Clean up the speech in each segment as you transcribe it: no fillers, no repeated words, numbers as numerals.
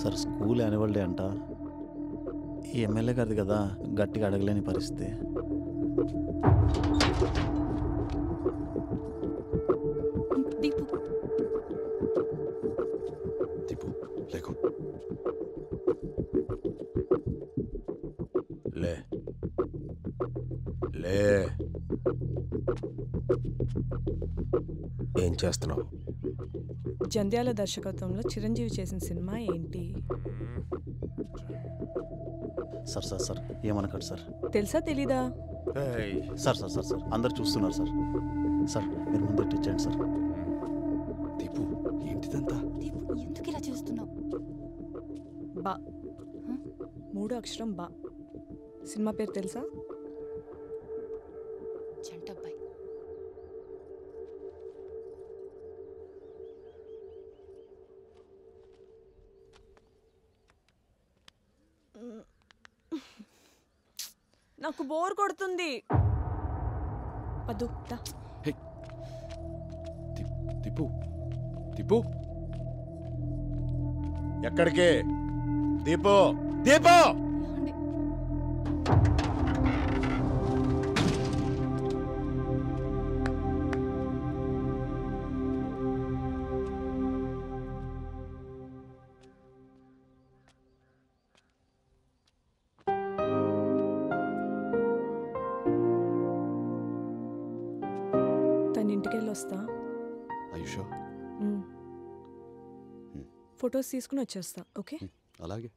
Sir school annual day అంట. ఈ MLA గారిది కదా, గట్టిగా అడగలేని పరిస్థితి. దీపు లేకు, లే లే. ఏం చేస్తున్నావు? జంధ్యాల దర్శకత్వంలో చిరంజీవి చేసిన సినిమా ఏంటి? సార్ సార్ సార్ ఏమనకండి సార్. తెలుసా తెలీదా? సార్ సార్ సార్ సార్ అందరు చూస్తున్నారు సార్. సార్ మీరు ముందు ఇచ్చేయండి సార్. దీపు ఏంటిదంతా? దీపు ఎందుకు ఇలా చేస్తున్నావు? బా, 3 అక్షరం బా. సినిమా పేరు తెలుసా? చంటబ్బాయి. నాకు బోర్ కొడుతుంది. పద్దు దీపు దీపు ఎక్కడికి? దీపు దీపు ఇంటికెళ్ళి వస్తా. ఫొటోస్ తీసుకుని వచ్చేస్తా. ఓకే, అలాగే.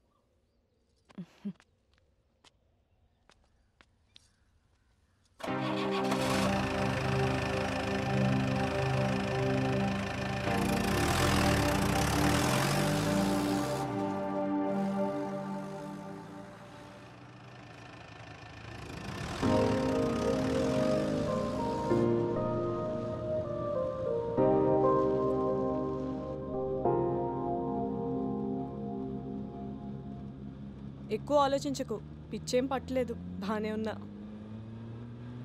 ఎక్కువ ఆలోచించకు, పిచ్చేం పట్టలేదు, బాగానే ఉన్నా.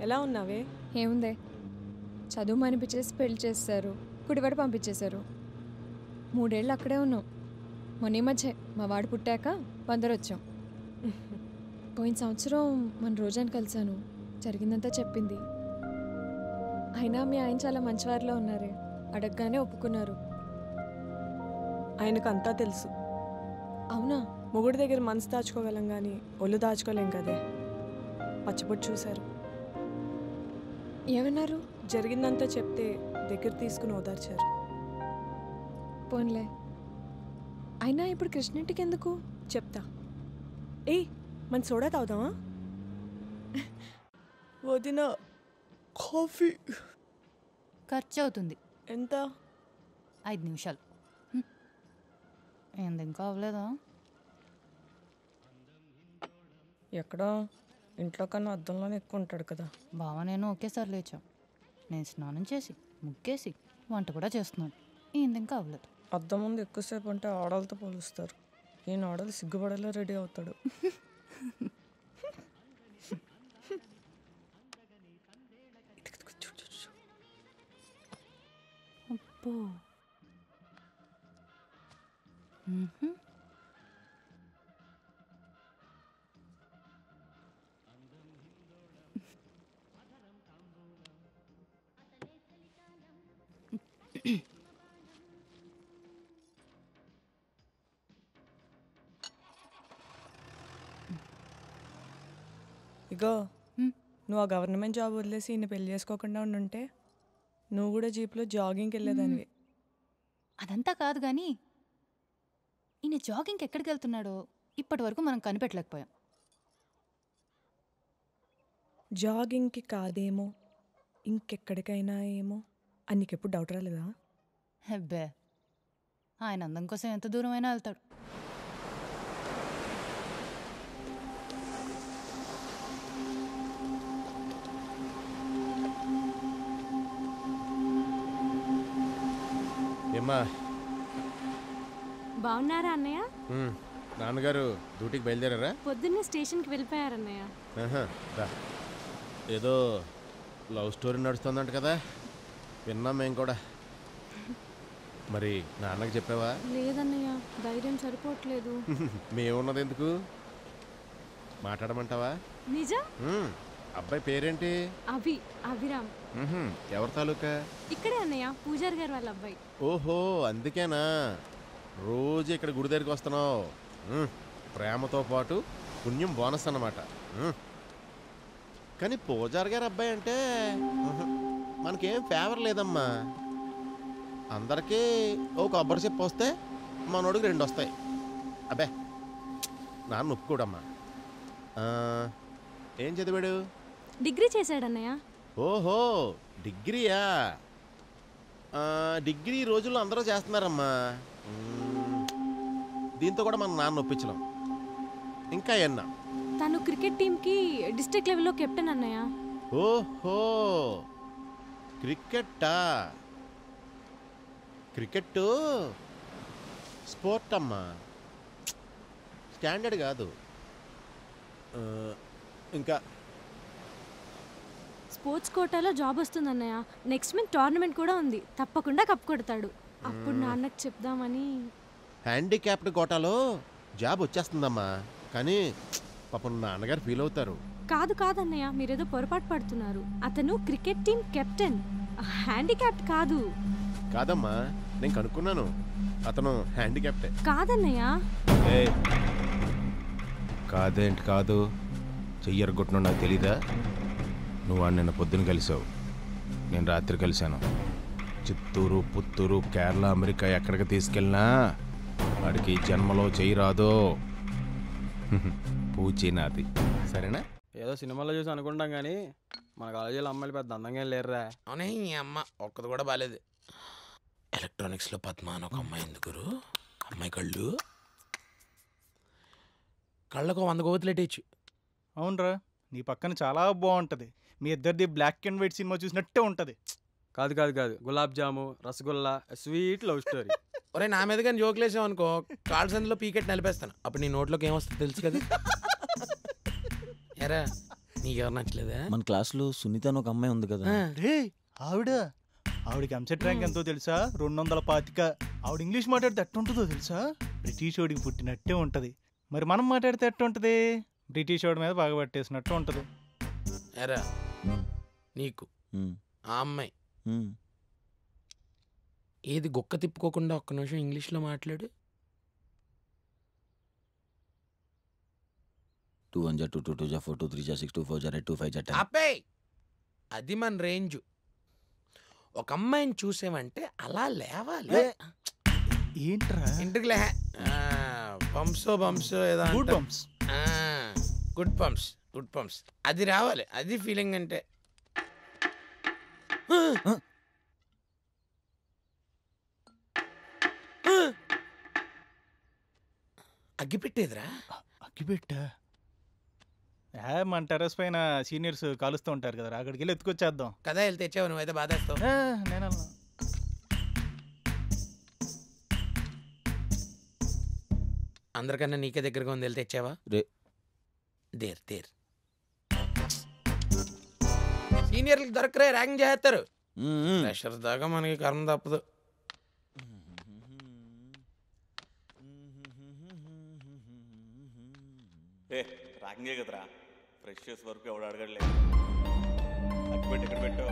ఎలా ఉన్నావే? ఏముందే, చదువు మనిపించేసి పెళ్లి చేస్తారు, కుడివాడు పంపించేశారు. 3 ఏళ్ళు అక్కడే ఉన్నాం. మొన్న మధ్య మా వాడు పుట్టాక వచ్చాం. పోయిన సంవత్సరం మన రోజాని కలిశాను, జరిగిందంతా చెప్పింది. అయినా మీ ఆయన చాలా మంచివారిలో ఉన్నారే, అడగగానే ఒప్పుకున్నారు. ఆయనకు అంతా తెలుసు. అవునా? మొగుడి దగ్గర మనసు దాచుకోగలం కానీ ఒళ్ళు దాచుకోలేం కదే. పచ్చిపొట్టు చూశారు. ఏమన్నారు? జరిగిందంతా చెప్తే దగ్గర తీసుకుని ఓదార్చారు. పోన్లే. అయినా ఇప్పుడు కృష్ణింటికి ఎందుకు? చెప్తా. ఏయ్, మన సోడా తాగుదామా? వదిన కాఫీ ఖర్చు అవుతుంది. ఎంత? 5 నిమిషాలు. ఇంకా అవ్వలేదా? ఎక్కడో ఇంట్లో కన్నా అద్దంలోనే ఎక్కువ ఉంటాడు కదా. బావ నేను ఒకేసారి లేచాం. నేను స్నానం చేసి ముగ్గేసి వంట కూడా చేస్తున్నాను. ఇంకా అవ్వలేదు. అద్దం ముందు ఎక్కువసేపు అంటే ఆడలతో పోలుస్తారు. ఈయన ఆడలు సిగ్గుపడేలా రెడీ అవుతాడు. అబ్బో. ఇగో, నువ్వు ఆ గవర్నమెంట్ జాబ్ వదిలేసి ఈయన పెళ్లి చేసుకోకుండా ఉండుంటే నువ్వు కూడా జీప్లో జాగింగ్కి వెళ్ళేదానివి. అదంతా కాదు కానీ ఈయన జాగింగ్కి ఎక్కడికి వెళ్తున్నాడో ఇప్పటి వరకు మనం కనిపెట్టలేకపోయాం. జాగింగ్కి కాదేమో, ఇంకెక్కడికైనా ఏమో అని నీకెప్పుడు డౌట్ రాలేదా? హెబ్బే, ఆయన అందం కోసం ఎంత దూరం అయినా వెళ్తాడు. బాగున్నారా అన్నయ్య? నాన్నగారు డ్యూటీకి బయలుదేరారా? పొద్దున్నే స్టేషన్కి వెళ్ళిపోయారన్నయ్య. రా. ఏదో లవ్ స్టోరీ నడుస్తుందంట కదా, విన్నాం మేము కూడా. మరి నాన్నకి చెప్పావా? లేదన్నయ్య, ధైర్యం సరిపోవట్లేదు. మేమున్నది ఎందుకు, మాట్లాడమంటావా? నిజం? అబ్బాయి పేరేంటి? అభిరామ్. ఎవరి తాలూకా? ఇక్కడే అన్నయ్య, పూజారి గారు వాళ్ళ అబ్బాయి. ఓహో, అందుకేనా రోజు ఇక్కడ గుడి దగ్గరికి వస్తున్నావు? ప్రేమతో పాటు పుణ్యం బోనస్ అన్నమాట. కానీ పూజారి గారు అబ్బాయి అంటే మనకేం ఫేవర్ లేదమ్మా. అందరికీ ఓ కొబ్బరి చెప్పు వస్తే మనోడికి 2 వస్తాయి. అబ్బే నాన్న ఒప్పుకోడమ్మా. ఏం చదివాడు? డిగ్రీ చేశాడన్నయ్య. ఓహో, డిగ్రీయా? డిగ్రీ ఈ రోజుల్లో అందరూ చేస్తున్నారమ్మా. దీంతో కూడా మన నాన్న ఒప్పించలేం. ఇంకా ఎన్నా? తను క్రికెట్ టీంకి డిస్ట్రిక్ట్ లెవెల్లో కెప్టెన్ అన్నయ్య. ఓహో, క్రికెట్టా? క్రికెట్ స్పోర్ట్ అమ్మా, స్టాండర్డ్ కాదు. ఇంకా స్పోర్ట్స్ కోటాలో జాబ్ వస్తుంది అన్నయ్య. నెక్స్ట్ మంత్ టోర్నమెంట్ కూడా ఉంది, తప్పకుండా కప్ కొడతాడు. అప్పుడు నాన్నకు చెప్దామని. హ్యాండిక్యాప్డ్ కోటాలో జాబ్ వచ్చేస్తుందమ్మా, కానీ పాపం నాన్నగారు ఫీల్ అవుతారు. కాదన్నయ్య, మీరేదో పొరపాటు పడుతున్నారు. అతను క్రికెట్ టీం కెప్టెన్, హ్యాండిక్యాప్డ్ కాదు. కాదమ్మా, నేను కనుక్కున్నాను, అతను హ్యాండిక్యాప్టే. కాదన్నయ్య. కాదేంటి కాదు, చెయ్యరగొట్టిన నాకు తెలీదా? నువ్వు వాడిని నిన్న పొద్దున కలిసావు, నేను రాత్రి కలిశాను. చిత్తూరు, పుత్తూరు, కేరళ, అమెరికా ఎక్కడికి తీసుకెళ్ళినా వాడికి జన్మలో చెయ్యి రాదు. పూచి నాది, సరేనా? ఏదో సినిమాలో చూసి అనుకుంటాం కానీ మన కాలేజీలో అమ్మాయిలు పెద్ద అందంగా లేరురా. అవునే, ఈ అమ్మ ఒక్కది కూడా బాగాలేదు. ఎలక్ట్రానిక్స్లో పద్మ అని ఒక అమ్మాయి ఎందుకురు, అమ్మాయి కళ్ళకు 100 గోతులెట్టేచ్చు. అవునరా, నీ పక్కన చాలా బాగుంటుంది. మీ ఇద్దరిది బ్లాక్ అండ్ వైట్ సినిమా చూసినట్టే ఉంటుంది. కాదు కాదు కాదు, గులాబ్ జాము, రసగుల్లా, స్వీట్ లవ్ స్టోరీ. ఒరే, నా మీద కానీ జోకులు వేసావు అనుకో, కాల్ సందులో పీకెట్ నలిపేస్తాను. అప్పుడు నీ నోట్లోకి ఏమొస్తుంది తెలుసు కదా. ఎరా, నీకెవరు నచ్చలేదా? మన క్లాస్లో సునీత అని ఒక అమ్మాయి ఉంది కదా. ఆవిడకి ఎంసెట్ ర్యాంక్ ఎంతో తెలుసా? 225. ఆవిడ ఇంగ్లీష్ మాట్లాడితే ఎట్టుంటుందో తెలుసా? బ్రిటిష్ వాడికి పుట్టినట్టే ఉంటుంది. మరి మనం మాట్లాడితే ఎట్టుంటుంది? బ్రిటిష్ వాడి మీద బాగా పట్టేసినట్టు ఉంటుంది. ఎరా, నీకు ఆ అమ్మాయి ఏది గొక్క తిప్పుకోకుండా ఒక్క నిమిషం ఇంగ్లీష్లో మాట్లాడు. 2 1 2 2 2 4 2 3 6 2 4 8 2 5 10. అబ్బే, అది మన రేంజ్. ఒక అమ్మాయిని చూసేవంటే అలా లేవాలి. ఏంట్రా? ఇంటికి లే, పంప్స్ ఏదో గుడ్ పంప్స్. గుడ్ పంప్స్ అది రావాలి. అది ఫీలింగ్ అంటే. అగ్గిపెట్టేదిరా. అగ్గిపెట్టా? మన టెర్రస్ పైన సీనియర్స్ కాలుస్తూ ఉంటారు కదా, అక్కడికి వెళ్ళి ఎత్తుకొచ్చేద్దాం కదా. వెళ్ళి తెచ్చావు, నువ్వైతే బాధేస్తావు. నేను అందరికన్నా నీకే దగ్గరగా ఉంది, వెళ్ళి తెచ్చావా? దేర్ సీనియర్లకు దొరకరే, ర్యాంక్ చేస్తారు. ప్రెషర్ దాకా మనకి కర్మ తప్పదు. ర్యాంకే కదరా, ఫ్రెషర్స్ వరకు ఎవడు అడగడలేదు. అగ్గిపెట్టి ఎక్కడ పెట్టావు?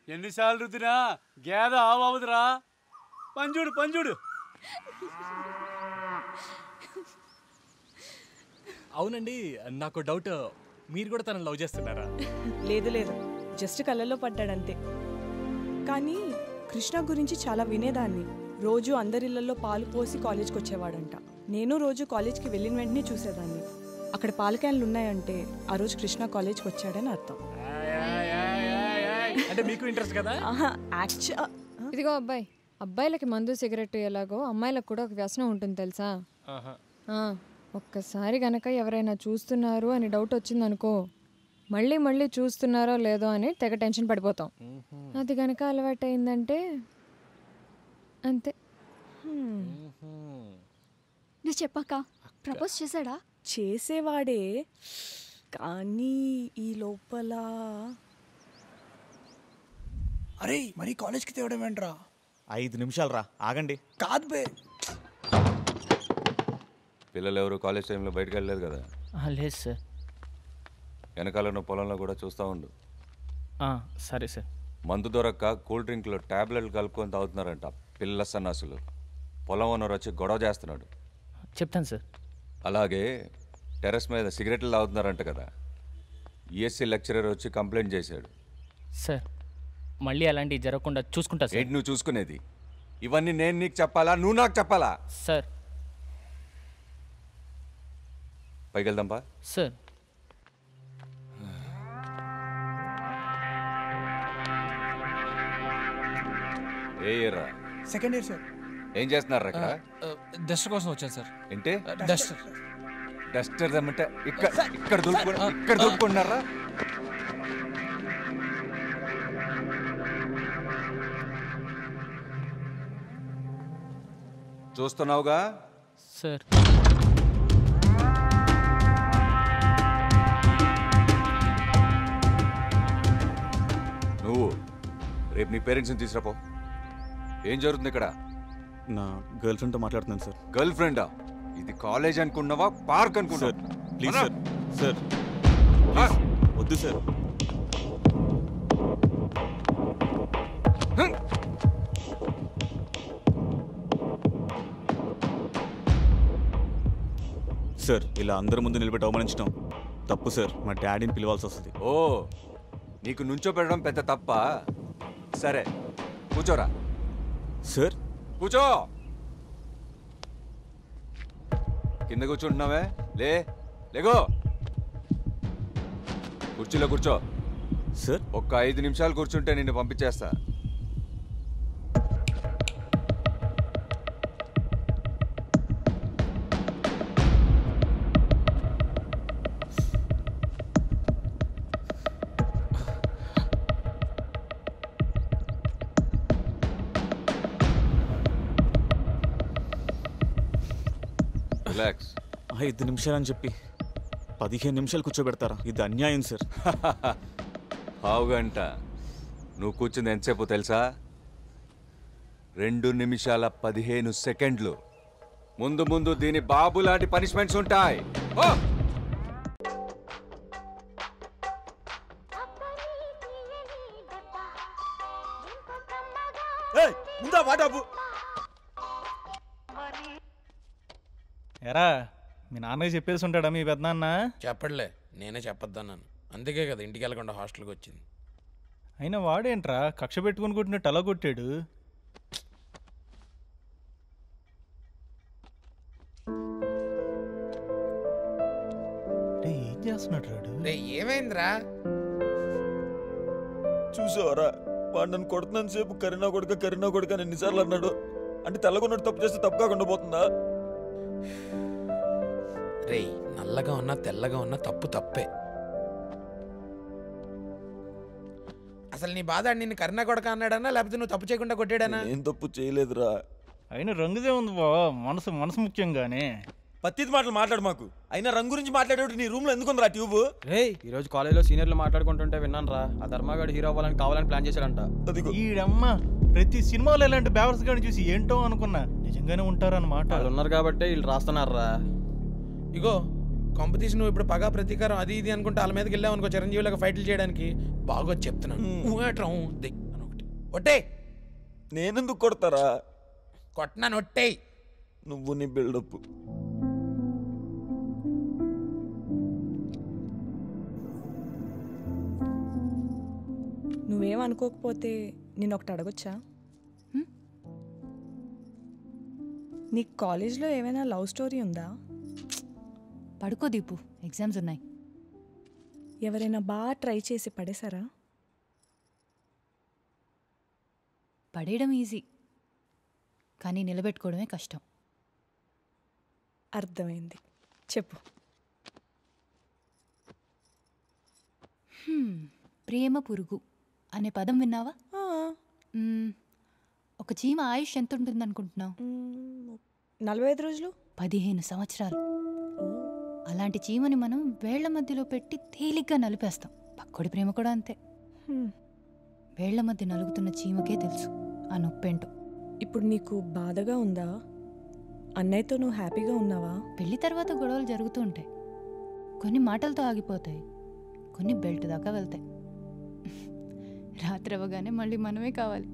ఎన్నిసార్లు రుద్దినా గేద ఆవుదురా. పంజుడు అవునండి, నాకు డౌట్, మీరు కూడా తనని లవ్ చేస్తున్నారా? లేదు లేదు, జస్ట్ కళ్ళల్లో పడ్డాడంతే. కానీ కృష్ణ గురించి చాలా వినేదాన్ని. రోజు అందరిళ్లలో పాలు పోసి కాలేజ్కి వచ్చేవాడంట. నేను రోజు కాలేజ్కి వెళ్ళిన వెంటనే చూసేదాన్ని. అక్కడ పాల క్యాన్లు ఉన్నాయంటే ఆ రోజు కృష్ణ కాలేజ్కి వచ్చాడని అర్థం. అంటే మీకు ఇంట్రెస్ట్ కదా? ఇదిగో అబ్బాయి, అబ్బాయిలకి మందు సిగరెట్ ఎలాగో అమ్మాయిలకు కూడా ఒక వ్యసనం ఉంటుంది తెలుసా? ఒక్కసారి గనక ఎవరైనా చూస్తున్నారు అని డౌట్ వచ్చిందనుకో, మళ్ళీ మళ్ళీ చూస్తున్నారో లేదో అని తెగ టెన్షన్ పడిపోతాం. అది గనక అలవాటైందంటే అంతే. నువ్వు చెప్పాక ప్రపోజ్ చేశాడా? చేసేవాడే, కానీ ఈ లోపల అరే మరి కాలేజ్కి తేవడం ఏంట్రా? 5 నిమిషాలు రా, ఆగండి. కాదు బే. పిల్లలు ఎవరు కాలేజ్ టైంలో బయటకు వెళ్ళలేదు కదా? లేదు సార్. వెనకాల ఉన్న పొలంలో కూడా చూస్తూ ఉండు. సరే సార్. మందు దొరక్క కూల్ డ్రింక్లో ట్యాబ్లెట్లు కలుపుకొని తాగుతున్నారంట పిల్ల సన్నాసులు. పొలం ఓనర్ వచ్చి గొడవ చేస్తున్నాడు. చెప్తాను సార్. అలాగే టెర్రస్ మీద సిగరెట్లు తాగుతున్నారంట కదా, ఈఎస్సీ లెక్చరర్ వచ్చి కంప్లైంట్ చేశాడు. సార్ మళ్ళీ అలాంటివి జరగకుండా చూసుకుంటా సార్. ఏంటి నువ్వు చూసుకునేది? ఇవన్నీ నేను నీకు చెప్పాలా, నువ్వు నాకు చెప్పాలా? సార్ పైకి వెళ్దాంపా. సార్ ఏ ఇయర్? Second year sir. ఏం చేస్తున్నారు అక్కడ? డస్టర్ కోసం వచ్చాను సార్. ఏంటి డస్టర్? డస్టర్ అంటే ఇక్కడ దొరుకుతున్నారా? చూస్తున్నావుగా సార్. నువ్వు రేపు నీ పేరెంట్స్ని తీసుకురాపో. ఏం జరుగుతుంది ఇక్కడ? నా గర్ల్ ఫ్రెండ్తో మాట్లాడుతున్నాను సార్. గర్ల్ ఫ్రెండా? ఇది కాలేజ్ అనుకున్నావా, పార్క్ అనుకున్నావా? Please sir. సార్ వద్దు సార్. సార్ ఇలా అందరి ముందు నిలబెట్టి అవమానించడం తప్పు సార్. మా డాడీని పిలవాల్సి వస్తుంది. ఓ, నీకు నుంచో పెట్టడం పెద్ద తప్ప? సరే కూర్చోరా. సార్ కూర్చో. కింద కూర్చుంటున్నావే, లేగో. కుర్చీలో కూర్చో. సార్ ఒక్క 5 నిమిషాలు కూర్చుంటే నిన్ను పంపించేస్తా. రిలాక్స్. 5 నిమిషాలని చెప్పి 15 నిమిషాలు కూర్చోబెడతారా? ఇది అన్యాయం సార్. పావుగంట. నువ్వు కూర్చుంది ఎంతసేపు తెలుసా? 2 నిమిషాల 15 సెకండ్లు. ముందు ముందు దీని బాబు లాంటి పనిష్మెంట్స్ ఉంటాయి. ముందా వాటాపు. ఎరా మీ నాన్నకి చెప్పేసి ఉంటాడా మీ పెద్దనాన్న? చెప్పట్లే, నేనే చెప్పొద్దన్నాను. అందుకే కదా ఇంటికి వెళ్ళకుండా హాస్టల్కి వచ్చింది. అయినా వాడేంట్రా కక్ష పెట్టుకుని కొట్టినట్టు అలా కొట్టాడు? ఏం చేస్తున్నాడు రాడు? ఏమైందిరా? చూసావరా, వాడు నన్ను కొడుతున్నాను సేపు కరీనా కొడుక అని ఎన్నిసార్లు అన్నాడు. అంటే తెల్లగొన్నట్టు తప్పు చేస్తే తప్పు కాకుండా పోతుందా? రే, నల్లగా ఉన్నా తెల్లగా ఉన్నా తప్పు తప్పే. అసలు నీ బాధ నిన్ను కరీనా కొడక అన్నాడన్నా, లేకపోతే నువ్వు తప్పు చేయకుండా కొట్టాడనా? ఏం తప్పు చేయలేదురా. అయినా రంగుదే ఉంది బా, మనసు ముఖ్యంగానే. పత్తిది మాటలు మాట్లాడు మాకు. అయినా రంగు గురించి మాట్లాడేటప్పుడు నీ రూమ్ లో ఎందుకుందిరా ట్యూబ్? రే, ఈ రోజు కాలేజ్లో సీనియర్లు మాట్లాడుకుంటుంటే విన్నాను రా. ఆ ధర్మగాడు హీరో అవ్వాలని కావాలని ప్లాన్ చేశాడంట. ఈడమ్మ ప్రతి సినిమాలో ఇలాంటి బ్యావర్స్ గాని చూసి ఏంటో అనుకున్నా, నిజంగానే ఉంటారన్నమాట. వాళ్ళు ఉన్నారు కాబట్టి వీళ్ళు రాస్తున్నారా. ఇగో కాంపిటీషన్, నువ్వు ఇప్పుడు పగా ప్రతీకారం అది ఇది అనుకుంటే వాళ్ళ మీదకి వెళ్ళావు అనుకో, చిరంజీవులకు ఫైట్లు చేయడానికి. బాగా చెప్తున్నాను. ఒట్టే. నేనెందుకు కొడతారా? కొట్టనా? ఒట్టే. నువ్వు నీ బిల్డప్. ఏమనుకోకపోతే నేను ఒకటి అడగొచ్చా? నీకు కాలేజ్లో ఏమైనా లవ్ స్టోరీ ఉందా? పడుకో దీపు, ఎగ్జామ్స్ ఉన్నాయి. ఎవరైనా బాగా ట్రై చేసి పడేశారా? పడేయడం ఈజీ, కానీ నిలబెట్టుకోవడమే కష్టం. అర్థమైంది, చెప్పు. ప్రేమ పురుగు అనే పదం విన్నావా? ఒక చీమ ఆయుష్ ఎంత ఉంటుంది అనుకుంటున్నావు? 45 రోజులు, 15 సంవత్సరాలు. అలాంటి చీమని మనం వేళ్ల మధ్యలో పెట్టి తేలిగ్గా నలిపేస్తాం. పక్కోడి ప్రేమ కూడా అంతే. వేళ్ల మధ్య నలుగుతున్న చీమకే తెలుసు ఆ నొప్పేంటో. ఇప్పుడు నీకు బాధగా ఉందా? అన్నయ్యతో నువ్వు హ్యాపీగా ఉన్నావా? పెళ్లి తర్వాత గొడవలు జరుగుతూ ఉంటాయి. కొన్ని మాటలతో ఆగిపోతాయి, కొన్ని బెల్ట్ దాకా వెళ్తాయి. రాత్రి అవ్వగానే మళ్ళీ మనమే కావాలి.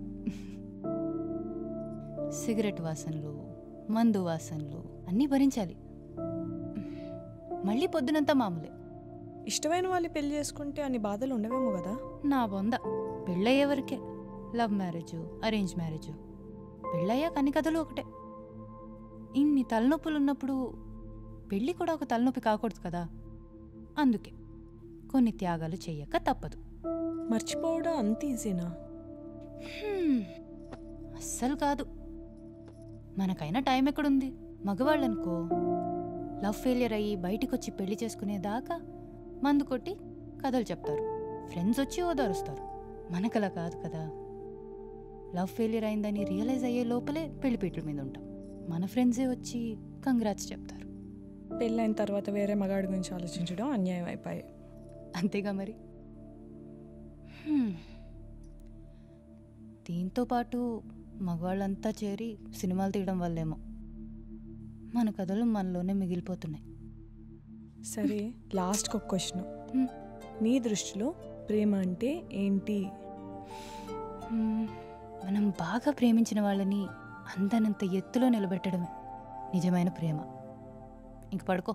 సిగరెట్ వాసనలు, మందు వాసనలు అన్నీ భరించాలి. మళ్ళీ పొద్దునంతా మామూలే. ఇష్టమైన వాళ్ళు పెళ్లి చేసుకుంటే అన్ని బాధలు ఉండవేమో కదా? నా బొంద, పెళ్ళయ్యేవరకే. లవ్ మ్యారేజ్, అరేంజ్ మ్యారేజ్, పెళ్ళయ్యాక అన్ని కథలు ఒకటే. ఇన్ని తలనొప్పులు ఉన్నప్పుడు పెళ్ళి కూడా ఒక తలనొప్పి కాకూడదు కదా. అందుకే కొన్ని త్యాగాలు చెయ్యక తప్పదు. మర్చిపోవడం అంత ఈజీనా? అస్సలు కాదు. మనకైనా టైం ఎక్కడుంది? మగవాళ్ళనుకో లవ్ ఫెయిలియర్ అయ్యి బయటికి వచ్చి పెళ్లి చేసుకునేదాకా మందు కొట్టి కథలు చెప్తారు, ఫ్రెండ్స్ వచ్చి ఓదారుస్తారు. మనకలా కాదు కదా. లవ్ ఫెయిలియర్ అయిందని రియలైజ్ అయ్యే లోపలే పెళ్లిపీటల మీద ఉంటాం. మన ఫ్రెండ్సే వచ్చి కంగ్రాట్స్ చెప్తారు. పెళ్ళైన తర్వాత వేరే మగాడి గురించి ఆలోచించడం అన్యాయం అయిపోయాయి. అంతేగా మరి. దీంతో పాటు మగవాళ్ళంతా చేరి సినిమాలు తీయడం వల్లేమో మన కథలు మనలోనే మిగిలిపోతున్నాయి. సరే, లాస్ట్కి ఒక క్వశ్చన్. నీ దృష్టిలో ప్రేమ అంటే ఏంటి? మనం బాగా ప్రేమించిన వాళ్ళని అందనంత ఎత్తులో నిలబెట్టడమే నిజమైన ప్రేమ. ఇంక పడుకో.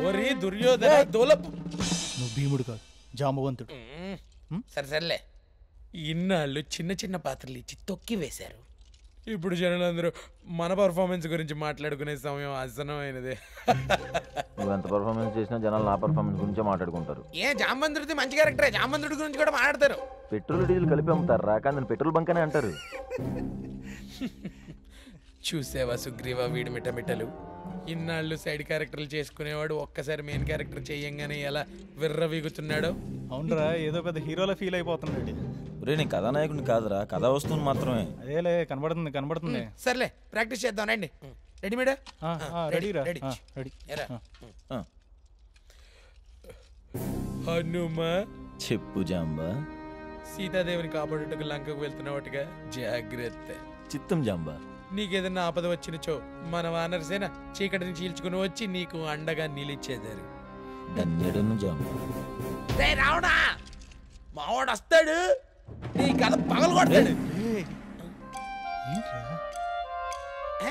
ఓరి దుర్యోధన దోలపు. నువ్వు భీముడు కాదు, జాంబవంతుడు. సరే సర్లే, ఇన్నాళ్ళు చిన్న చిన్న పాత్రలు ఇచ్చి తొక్కి వేశారు. ఇప్పుడు జనాలందరూ మన పర్ఫార్మెన్స్ గురించి మాట్లాడుకునే సమయం అసనమైనదే. నువ్వు ఎంత పర్ఫార్మెన్స్ చేసినా జనాలు నా పర్ఫార్మెన్స్ గురించే మాట్లాడుకుంటారు. ఏ జాంబంధుడిది మంచి క్యారెక్టరే, జాంబంధుడి గురించి కూడా మాట్లాడతారు. పెట్రోల్ డీజిల్ కలిపి అమ్ముతారు రా, కానీ పెట్రోల్ బంక్ అనే అంటారు. చూసావా సుగ్రీవా వీడి మిటమిటలు. ఇన్నాళ్ళు సైడ్ క్యారెక్టర్లు చేసుకునేవాడు ఒక్కసారి మెయిన్ క్యారెక్టర్ చెయ్యంగానే ఎలా విర్రవీగుతున్నాడో. అవునరా, ఏదో పెద్ద హీరోలా ఫీల్ అయిపోతున్నాడు. రే, నేను కథానాయకుడిని కాదురా, కథ వస్తుంది మాత్రమే. అదేలే, కనబడుతుంది. సర్లే, ప్రాక్టీస్ చేద్దాం రండి. Ready madam? రెడీరా? రెడీ. రెడీ. హనుమా చెప్పు జాంబా. సీతాదేవిని కాపాడుటకు లంకకు వెళ్తున్నవాటిగా జాగ్రత్త. చిత్తం జాంబా. నీకేదన్నా ఆపద వచ్చినచో మన వానరసేన చీకటిని చీల్చుకుని వచ్చి నీకు అండగా నిలిచేదారు. ధన్యుడును జాంబా. రావడా, మావాడు వస్తాడు, నీ కథ పగలు కొడతాడు.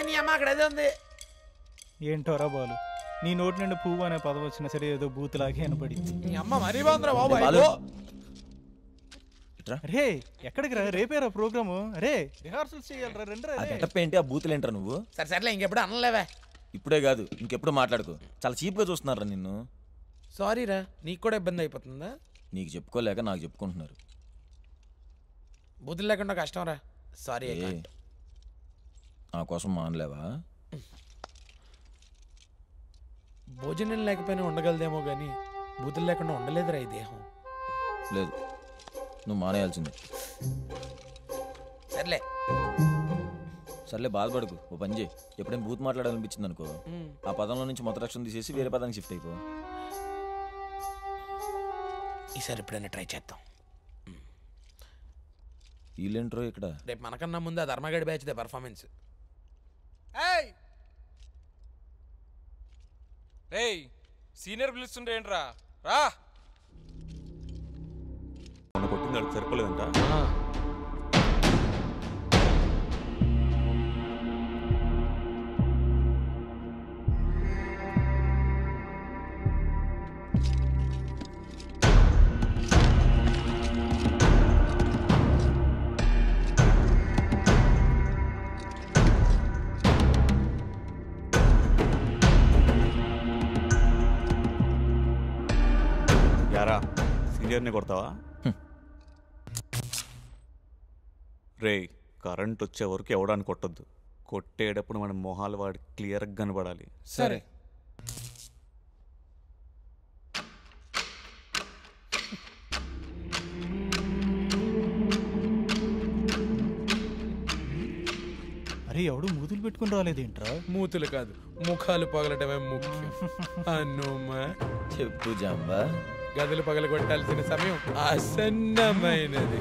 నీ అమ్మ అక్కడ ఏదో ఉంది. ఏంటోరా బాలు, నీ నోటి నుండి పువ్వు అనే పదం వచ్చినా సరే ఏదో బూతులాగే వినపడింది. నీ అమ్మ మరీ బాగుందిరా బాబు. రే, ఎక్కడికి రా? రేపేరా ప్రోగ్రాము. రే, రిహార్సల్స్ చేయాలరా. ఏంటి ఆ బూతులు ఏంట్రా నువ్వు? సరే సర్లే, ఇంకెప్పుడు అనలేవే. ఇప్పుడే కాదు, ఇంకెప్పుడు మాట్లాడుకో. చాలా చీప్గా చూస్తున్నారా నిన్ను. సారీరా, నీకు కూడా ఇబ్బంది అయిపోతుందా? నీకు చెప్పుకోలేక నాకు చెప్పుకుంటున్నారు. బూతులు లేకుండా కష్టం రా. సారీ. నా కోసం మానలేవా? భోజనం లేకపోయినా ఉండగలదేమో కానీ బూతులు లేకుండా ఉండలేదురా ఈ దేహం. లేదు, నువ్వు మానేయాల్సిందే. సర్లే, బాధపడకు. ఓ పని చేయి, ఎప్పుడైనా బూత్ మాట్లాడాలనిపించింది అనుకో, ఆ పదంలో నుంచి మొదటి అక్షరం తీసేసి వేరే పదానికి షిఫ్ట్ అయిపో. ఈసారి ఎప్పుడైనా ట్రై చేద్దాం. వీళ్ళేంట్రో ఇక్కడ. రేపు మనకన్నా ముందు ఆ ధర్మగడి బ్యాచ్ దే పర్ఫార్మెన్స్. సీనియర్ పిలుస్తుంటే ఏంట్రా? రా. కొట్టింది అడిగి సరిపోలేదంట. వైర్ని కొడతావా? రే, కరెంట్ వచ్చే వరకు ఎవడాన్ని కొట్టొద్దు. కొట్టేటప్పుడు మన మొహాలు వాడి క్లియర్గా కనబడాలి. సరే. అరే ఎవడు మూతులు పెట్టుకుని రాలేదేంట్రా? మూతులు కాదు, ముఖాలు పగలటమే ముఖ్యం. అన్నోమా చెప్పు జాంబా. గదులు పగల కొట్టాల్సిన సమయం ఆసన్నమైనది.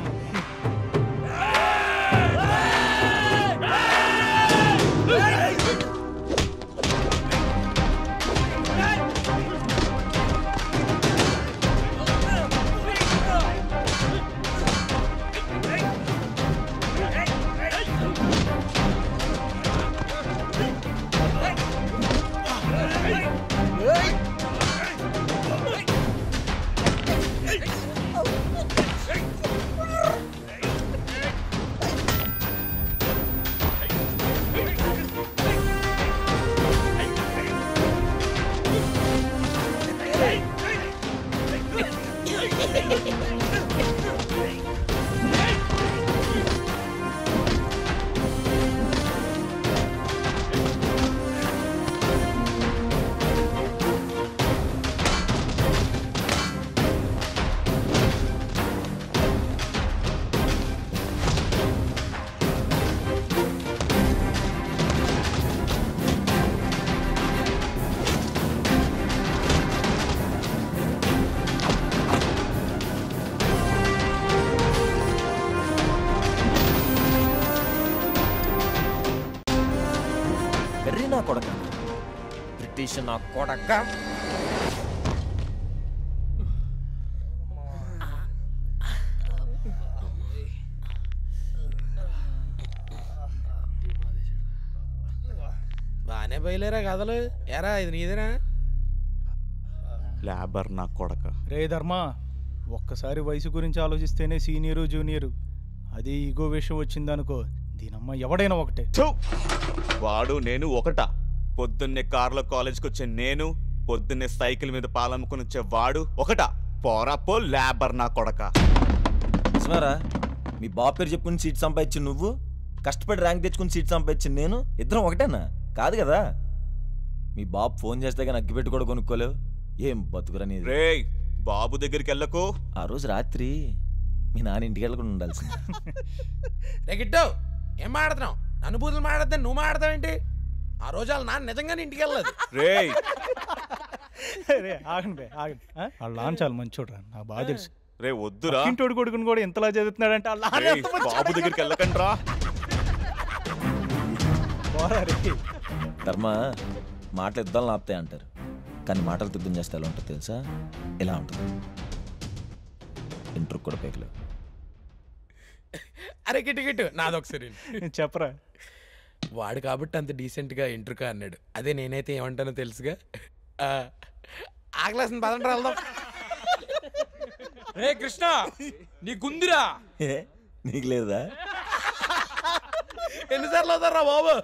బ్రిటిష్ నా కొడక. బానే బయలేరా కథలు. ఎరా ఇది నీదేనా? లేబర్ నా కొడక. రే ధర్మ, ఒక్కసారి వయసు గురించి ఆలోచిస్తేనే సీనియరు జూనియరు, అది ఈగో విషయం వచ్చిందనుకో దీనమ్మ ఎవడైనా ఒకటే. వాడు నేను ఒకటా? పొద్దున్నే కారులో కాలేజ్కి వచ్చే నేను, పొద్దున్నే సైకిల్ మీద పాలమ్ముకుని వచ్చే వాడు ఒకటా? పోరాపో లేబర్ నా కొడక. నిజమేరా? మీ బాబు పేరు చెప్పుకుని సీట్ సంపాదించి నువ్వు, కష్టపడి ర్యాంక్ తెచ్చుకుని సీట్ సంపాదించి నేను, ఇద్దరం ఒకటేనా? కాదు కదా. మీ బాబు ఫోన్ చేస్తే కానీ అగ్గిపెట్టు కూడా కొనుక్కోలేవు. ఏం బతుకురా నీది. రే బాబు దగ్గరికి వెళ్ళకు. ఆ రోజు రాత్రి మీ నాన్న ఇంటికి వెళ్ళకుండా ఉండాల్సింది. గిట్టో ఏం మాట్లాడుతున్నావు? నన్ను బూతులు మాట్లాడద్దని నువ్వు మాట్లాడతావేంటి? ఆ రోజు వాళ్ళ నాన్న నిజంగానే ఇంటికి వెళ్ళలేదు. రే ఆగండి బే ఆగండి. వాళ్ళ నాన్న చాలా మంచోడ్రా, నాకు బాగా తెలుసు. రే వద్దురా. ఇంటోడు కొడుకుని కూడా ఇంతలా చదువుతున్నాడంటే బాబు దగ్గరికి వెళ్ళకండి రా. ధర్మ, మాటలు యుద్ధాలను ఆపుతాయి అంటారు, కానీ మాటలు యుద్ధం చేస్తే ఎలా ఉంటుంది తెలుసా? ఎలా ఉంటుంది? ఇంటర్ కూడా పేకలేవు. అరే గిట్టు గిట్టు నాదొకసారి చెప్పరా. వాడు కాబట్టి అంత డీసెంట్గా ఇంటర్కా అన్నాడు. అదే నేనైతే ఏమంటానో తెలుసుగా. ఆగలేసిన పదండి వెళ్దాం. రే కృష్ణ, నీకుందిరా? నీకు లేదా? ఎన్నిసార్లు అవుతారా బాబు?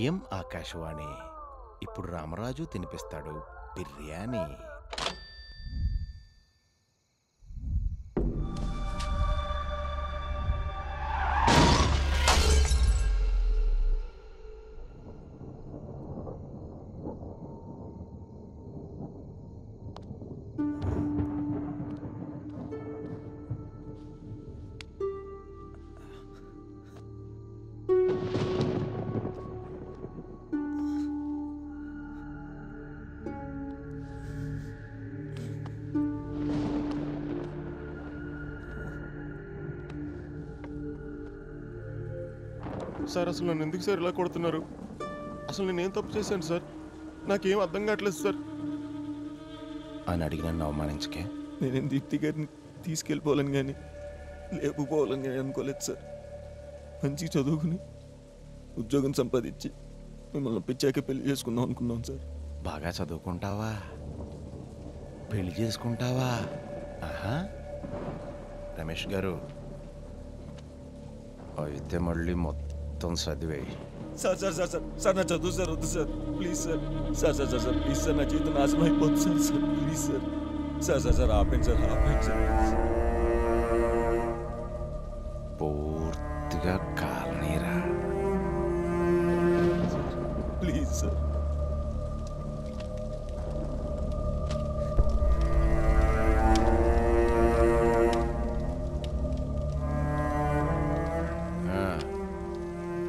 ఏం ఆకాశవాణి, ఇప్పుడు రామరాజు తినిపిస్తాడు బిర్యానీ. సార్ అసలు నన్ను ఎందుకు సార్ ఇలా కొడుతున్నారు? అసలు నేనేం తప్పు చేశాను సార్? నాకేం అర్థం కావట్లేదు సార్. అని అడిగి నన్ను అవమానించకే. నేనేం దీప్తి గారిని తీసుకెళ్ళిపోవాలని కానీ లేకపోవాలని కానీ అనుకోలేదు సార్. మంచిగా చదువుకుని ఉద్యోగం సంపాదించి మిమ్మల్ని పిచ్చాక పెళ్లి చేసుకుందాం అనుకున్నాం సార్. బాగా చదువుకుంటావా? పెళ్లి చేసుకుంటావా? ఆహా, రమేష్ గారు అయితే మళ్ళీ మొత్తం చదివేయి. Sir sir sir sir sir నా చదువు సార్ వద్దు sir please sir sir sir sir sir please sir నా జీవితం నాశనం అయిపోతుంది sir sir please sir sir sir sir ఆపండి సార్ ఆపండి సార్ పూర్తిగా కాలనీరా ప్లీజ్ సార్.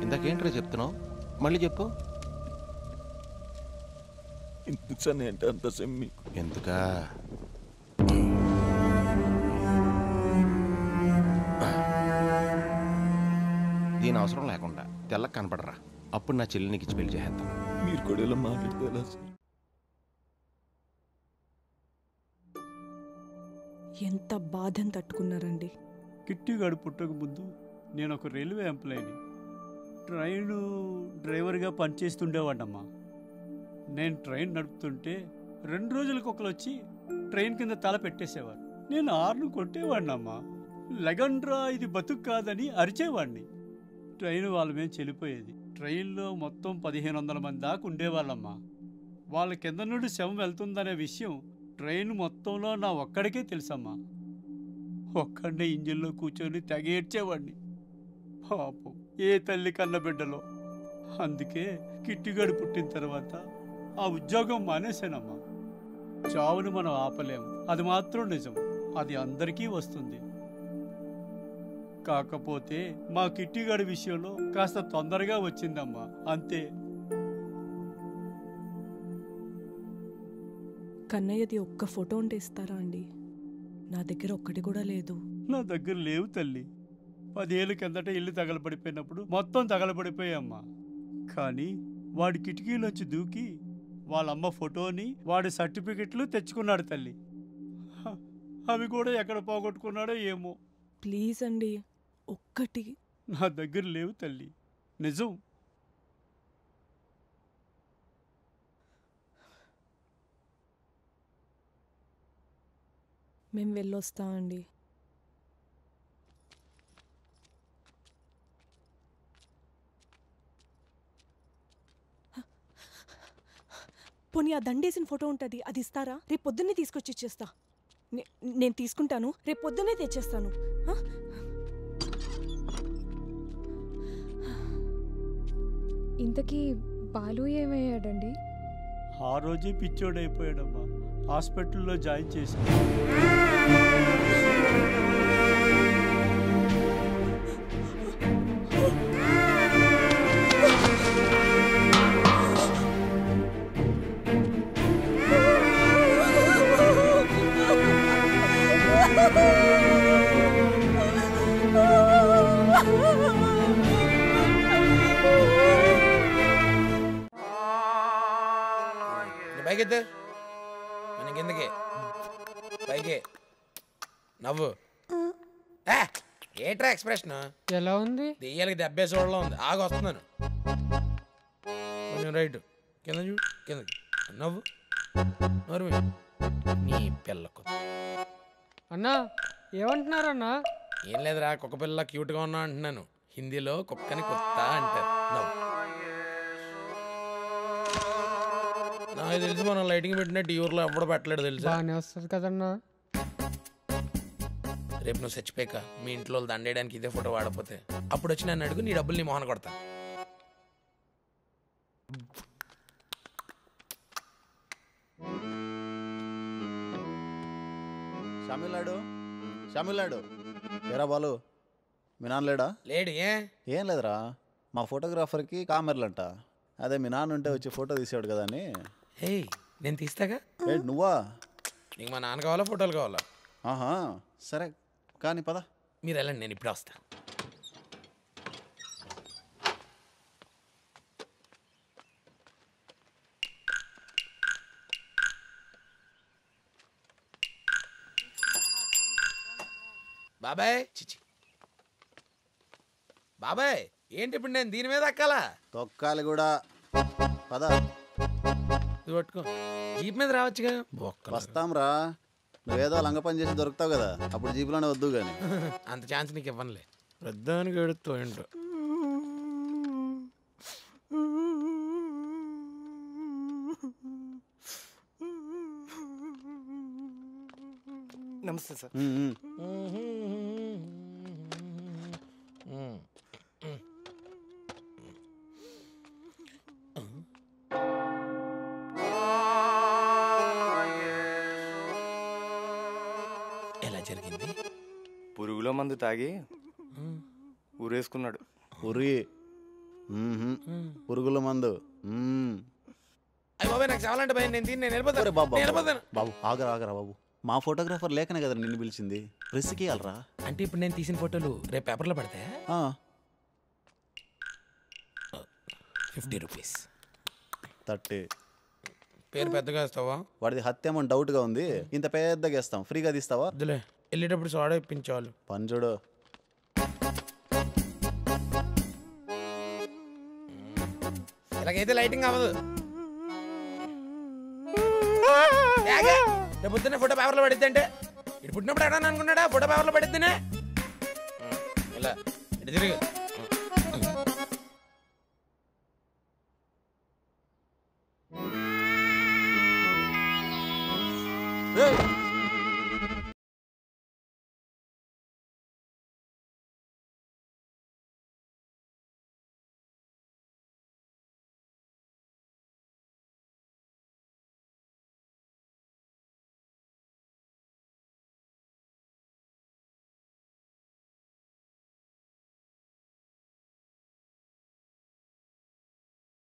ఇందాకేంట్రా చెప్తున్నావు? మళ్ళీ చెప్పు. ఎందుకు సార్ నేను అంత సెమ్మి ఎందుకా దీని అవసరం లేకుండా తెల్లకి కనపడరా, అప్పుడు నా చెల్లి నీకు ఇచ్చి పెళ్లి చేద్దాం. మీరు కూడా ఇలా మాట్లాడితే ఎలా సార్? ఎంత బాధని తట్టుకున్నారండి. కిట్టిగాడు పుట్టక ముందు నేను ఒక రైల్వే ఎంప్లాయీని, ట్రైన్ డ్రైవర్గా పనిచేస్తుండేవాడమ్మా. నేను ట్రైన్ నడుపుతుంటే 2 రోజులకు ఒకరు వచ్చి ట్రైన్ కింద తల పెట్టేసేవారు. నేను ఆర్ను కొట్టేవాడినమ్మా. లెగండ్రా ఇది బతుకు కాదని అరిచేవాడిని. ట్రైన్ వాళ్ళ మీద చెల్లిపోయేది. ట్రైన్లో మొత్తం 1500 మంది దాకా ఉండేవాళ్ళమ్మా. వాళ్ళ కింద నుండి శవం వెళ్తుందనే విషయం ట్రైన్ మొత్తంలో నా ఒక్కడికే తెలుసమ్మా. ఒక్కడే ఇంజిన్లో కూర్చొని తెగ ఏడ్చేవాడిని. పాపం ఏ తల్లి కన్న బిడ్డలో. అందుకే కిట్టిగాడు పుట్టిన తర్వాత ఆ ఉద్యోగం మానేశానమ్మా. చావును మనం ఆపలేము, అది మాత్రం నిజం. అది అందరికీ వస్తుంది. కాకపోతే మా కిట్టిగాడి విషయంలో కాస్త తొందరగా వచ్చిందమ్మా, అంతే. కన్నయ్యది ఒక్క ఫోటో ఉంటే ఇస్తారా అండి? నా దగ్గర ఒక్కటి కూడా లేదు. నా దగ్గర లేవు తల్లి. 10 ఏళ్ళ కిందట ఇల్లు తగలబడిపోయినప్పుడు మొత్తం తగలబడిపోయామ్మా. కానీ వాడి కిటికీలోంచి దూకి వాళ్ళమ్మ ఫోటోని వాడి సర్టిఫికెట్లు తెచ్చుకున్నాడు తల్లి. అవి కూడా ఎక్కడ పోగొట్టుకున్నాడో ఏమో. ప్లీజ్ అండి, ఒక్కటి. నా దగ్గర లేవు తల్లి, నిజం. మేము వెళ్ళొస్తామండి. పోనీ ఆ దండేసిన ఫోటో ఉంటుంది, అది ఇస్తారా? రేపు పొద్దున్నే తీసుకొచ్చి ఇచ్చేస్తా. నేను తీసుకుంటాను, రేపు పొద్దున్నే తెచ్చేస్తాను. ఇంతకీ బాలు ఏమయ్యాడండి? ఆ రోజే పిచ్చోడైపోయాడమ్మా. హాస్పిటల్లో జాయిన్ చేశాను. పైకెత్తే మన కిందకి పైకి నవ్వు. ఏట్రా ఎక్స్ప్రెషన్ ఎలా ఉంది? దెయ్యాలకి దెబ్బేసి వాళ్ళలో ఉంది. ఆగి వస్తున్నాను. కొంచెం రైట్ కింద చూ, కిందకి నవ్వు. నవ్వు నీ పిల్లకు. అన్నా ఏమంటున్నారన్నా? ఏం లేదురా, కుక్క పిల్ల క్యూట్గా ఉన్నా అంటున్నాను. హిందీలో కుక్కని కుత్త అంటారు. నవ్వు. నాకు తెలిసి మనం లైటింగ్ పెట్టినట్టు ఈ ఊర్లో ఎవడో పెట్టలేడు తెలుసు. బాగానే వస్తుంది కదన్నా. రేపు నువ్వు చచ్చిపోయాక మీ ఇంట్లో దండేయడానికి ఇదే ఫోటో వాడపోతే అప్పుడు వచ్చి నన్ను అడుగు, నీ డబ్బులు నీ మొహన కొడతాను. షమిలాడు షమిలాడు ఏరా బాలు, మీ నాన్న లేడా? లేడు. ఏం లేదురా, మా ఫోటోగ్రాఫర్కి కామెర్లంట. అదే మీ నాన్న ఉంటే వచ్చి ఫోటో తీసేవాడు కదా అని. హే, నేను తీస్తాగా. ఏంటి నువ్వా? నీకు మా నాన్న కావాలా ఫోటోలు కావాలా? ఆహా సరే కానీ పద. మీరు వెళ్ళండి, నేను ఇప్పుడే వస్తా. బాబాయ్ చిచి బాబాయ్, ఏంటి ఇప్పుడు నేను దీని మీద ఎక్కాలా? తొక్కాలి కూడా. పద. ఇది పట్టుకో, జీప్ మీద రావచ్చుగా. వస్తాం రా. నువ్వేదో లంగ పని చేసి దొరుకుతావు కదా, అప్పుడు జీపులోనే వద్దు కానీ. అంత ఛాన్స్ నీకు ఇవ్వనులే. పెద్దానికి ఎడుతూ ఏంటో. నమస్తే సార్. ఎలా జరిగింది? పురుగులో మందు తాగి ఊరేసుకున్నాడు. పురుగుల మందు. అయ్య బాబాయ్, నాకు చావాలంటే భయం. నేను వెళ్ళిపోతాను. బాబు ఆగరా బాబు. మా ఫోటోగ్రాఫర్ లేకనే కదా నిన్ను పిలిచింది. ప్రెస్కి వెళ్ళరా. అంటే ఇప్పుడు నేను తీసిన ఫోటోలు రేపు పేపర్లో పడతాయా? 50 రూపీస్. 30. పేరు పెద్దగా ఇస్తావా? వాడిది హత్య ఏమో డౌట్గా ఉంది. ఇంత పెద్దగా ఇస్తాం. ఫ్రీగా తీస్తావా? వద్దులే, వెళ్ళేటప్పుడు సోడా ఇప్పించాలి. పని చూడు. ఇలాగైతే లైటింగ్ అవ్వదు. రేపు పొద్దున్నే ఫోటో పేపర్లో పడిద్ది. అంటే ఇటు పుట్టినప్పుడు ఎడా అనుకున్నాడా ఫోటో పేపర్లో పడిద్దినే. ఇలా ఇటు తిరిగి